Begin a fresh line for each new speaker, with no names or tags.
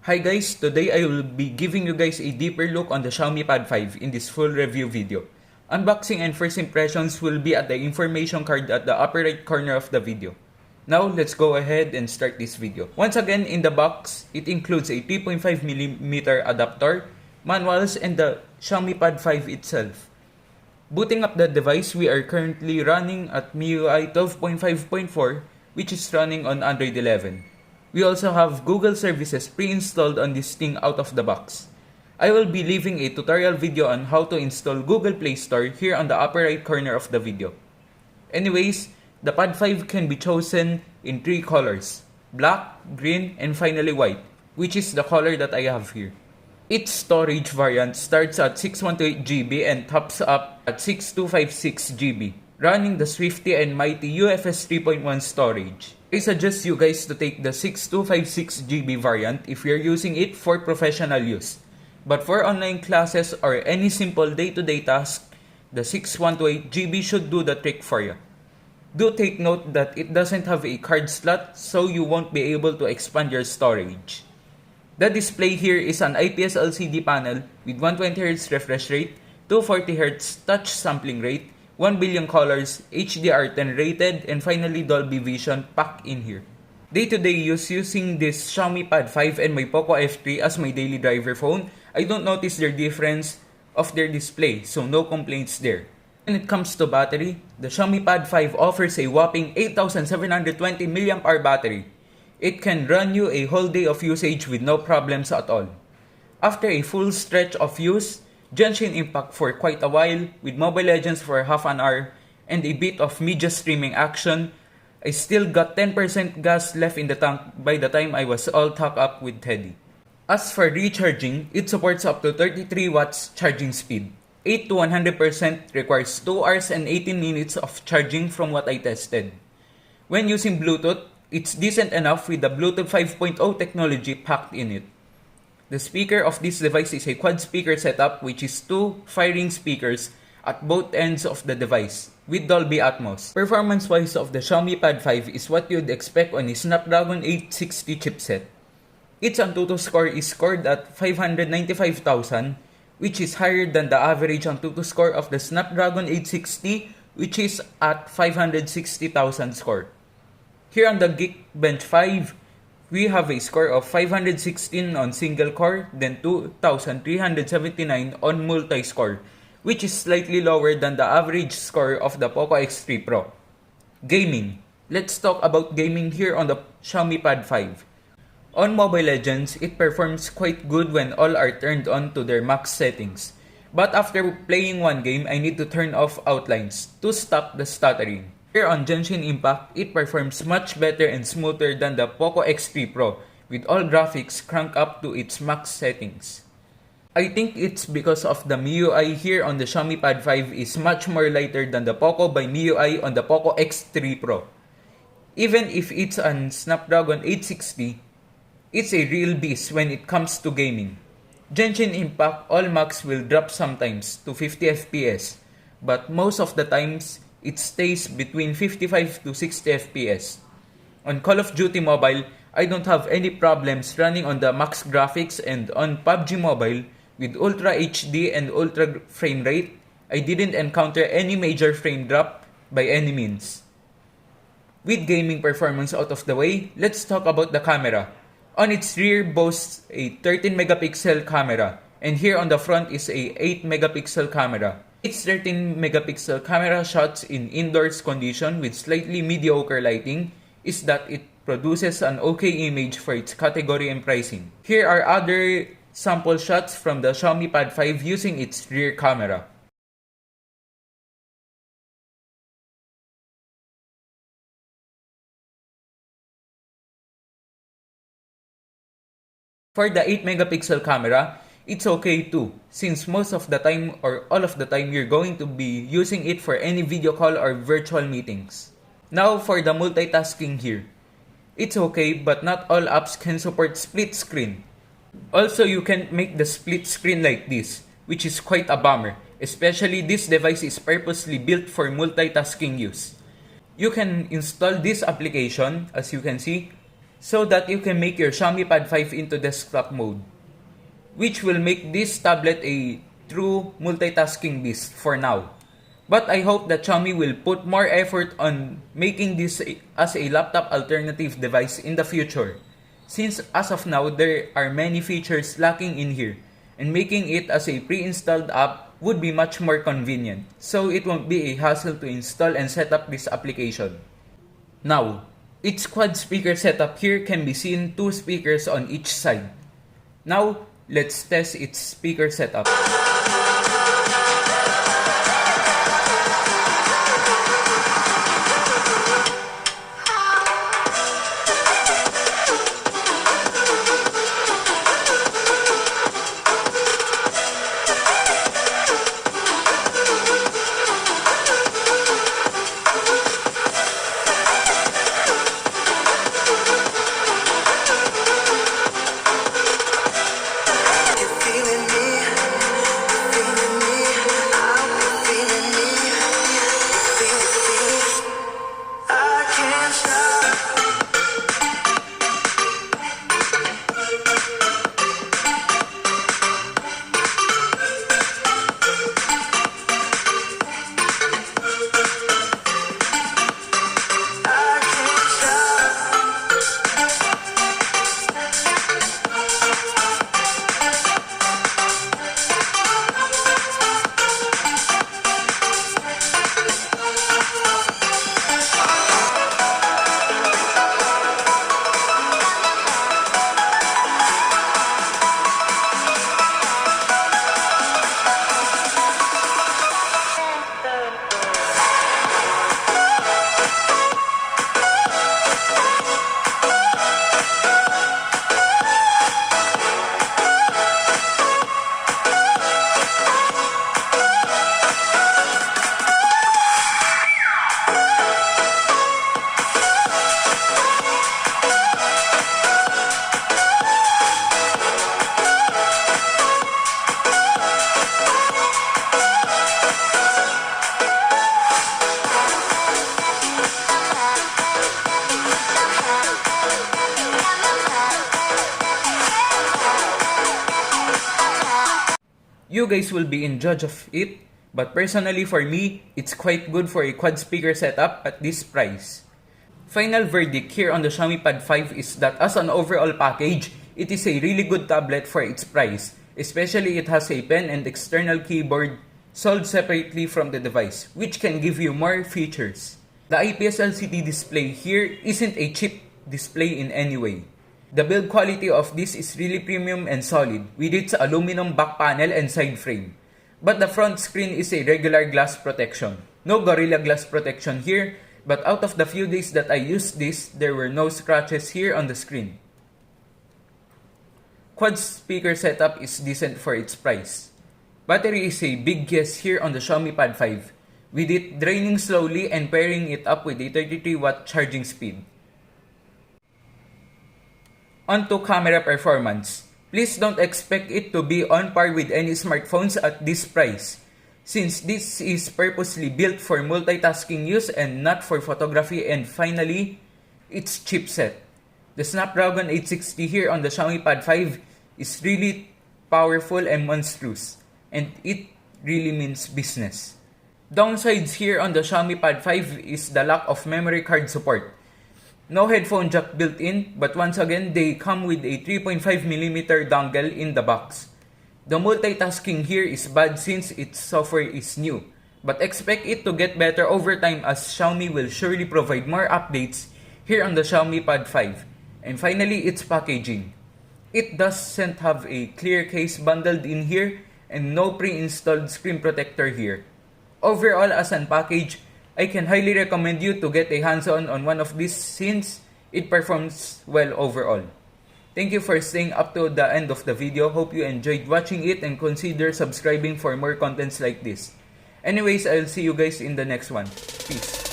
Hi guys, today I will be giving you guys a deeper look on the Xiaomi Pad 5 in this full review video. Unboxing and first impressions will be at the information card at the upper right corner of the video. Now let's go ahead and start this video. Once again, in the box, it includes a 3.5mm adapter, manuals, and the Xiaomi Pad 5 itself. Booting up the device, we are currently running at MIUI 12.5.4, which is running on Android 11. We also have Google services pre-installed on this thing out of the box. I will be leaving a tutorial video on how to install Google Play Store here on the upper right corner of the video. Anyways, the Pad 5 can be chosen in 3 colors: black, green, and finally white, which is the color that I have here. Its storage variant starts at 6128GB and tops up at 6256GB, running the Swifty and mighty UFS 3.1 storage. I suggest you guys to take the 6256GB variant if you're using it for professional use. But for online classes or any simple day-to-day task, the 6128GB should do the trick for you. Do take note that it doesn't have a card slot, so you won't be able to expand your storage. The display here is an IPS LCD panel with 120Hz refresh rate, 240Hz touch sampling rate, 1 billion colors, HDR10 rated, and finally Dolby Vision packed in here. Day-to-day use using this Xiaomi Pad 5 and my Poco F3 as my daily driver phone, I don't notice their difference of their display, so no complaints there. When it comes to battery, the Xiaomi Pad 5 offers a whopping 8720 mAh battery. It can run you a whole day of usage with no problems at all. After a full stretch of use, Genshin Impact for quite a while, with Mobile Legends for half an hour, and a bit of media streaming action, I still got 10% gas left in the tank by the time I was all tucked up with Teddy. As for recharging, it supports up to 33 watts charging speed. 8 to 100% requires 2 hours and 18 minutes of charging from what I tested. When using Bluetooth, it's decent enough with the Bluetooth 5.0 technology packed in it. The speaker of this device is a quad speaker setup, which is 2 firing speakers at both ends of the device with Dolby Atmos. Performance-wise of the Xiaomi Pad 5 is what you'd expect on a Snapdragon 860 chipset. Its Antutu score is scored at 595,000, which is higher than the average Antutu score of the Snapdragon 860, which is at 560,000 score. Here on the Geekbench 5, we have a score of 516 on single core, then 2,379 on multi-score, which is slightly lower than the average score of the Poco X3 Pro. Gaming. Let's talk about gaming here on the Xiaomi Pad 5. On Mobile Legends, it performs quite good when all are turned on to their max settings. But after playing one game, I need to turn off outlines to stop the stuttering. Here on Genshin Impact, it performs much better and smoother than the Poco X3 Pro, with all graphics cranked up to its max settings. I think it's because of the MIUI here on the Xiaomi Pad 5 is much more lighter than the Poco by MIUI on the Poco X3 Pro. Even if it's an Snapdragon 860, it's a real beast when it comes to gaming. Genshin Impact all max will drop sometimes to 50 FPS, but most of the times, it stays between 55 to 60 FPS. On Call of Duty Mobile, I don't have any problems running on the max graphics, and on PUBG Mobile, with Ultra HD and Ultra frame rate, I didn't encounter any major frame drop by any means. With gaming performance out of the way, let's talk about the camera. On its rear boasts a 13 megapixel camera, and here on the front is a 8 megapixel camera. Its 13 megapixel camera shots in indoors condition with slightly mediocre lighting is that it produces an okay image for its category and pricing. Here are other sample shots from the Xiaomi Pad 5 using its rear camera. For the 8 megapixel camera, it's okay too, since most of the time or all of the time you're going to be using it for any video call or virtual meetings. Now for the multitasking here. It's okay, but not all apps can support split screen. Also, you can't make the split screen like this, which is quite a bummer, especially this device is purposely built for multitasking use. You can install this application, as you can see, so that you can make your Xiaomi Pad 5 into desktop mode, which will make this tablet a true multitasking beast for now. But I hope that Xiaomi will put more effort on making this as a laptop alternative device in the future, since as of now there are many features lacking in here, and making it as a pre-installed app would be much more convenient, so it won't be a hassle to install and set up this application. Now, its quad speaker setup here can be seen 2 speakers on each side. Now, let's test its speaker setup. You guys will be in judge of it, but personally for me, it's quite good for a quad speaker setup at this price. Final verdict here on the Xiaomi Pad 5 is that as an overall package, it is a really good tablet for its price. Especially it has a pen and external keyboard sold separately from the device, which can give you more features. The IPS LCD display here isn't a cheap display in any way. The build quality of this is really premium and solid with its aluminum back panel and side frame. But the front screen is a regular glass protection. No Gorilla Glass protection here, but out of the few days that I used this, there were no scratches here on the screen. Quad speaker setup is decent for its price. Battery is a big yes here on the Xiaomi Pad 5, with it draining slowly and pairing it up with a 33-watt charging speed. Onto camera performance. Please don't expect it to be on par with any smartphones at this price, since this is purposely built for multitasking use and not for photography. And finally, its chipset. The Snapdragon 860 here on the Xiaomi Pad 5 is really powerful and monstrous, and it really means business. Downsides here on the Xiaomi Pad 5 is the lack of memory card support. No headphone jack built in, but once again, they come with a 3.5mm dongle in the box. The multitasking here is bad since its software is new, but expect it to get better over time as Xiaomi will surely provide more updates here on the Xiaomi Pad 5. And finally, its packaging. It doesn't have a clear case bundled in here and no pre-installed screen protector here. Overall, as an package, I can highly recommend you to get a hands-on on one of these since it performs well overall. Thank you for staying up to the end of the video. Hope you enjoyed watching it and consider subscribing for more contents like this. Anyways, I'll see you guys in the next one. Peace.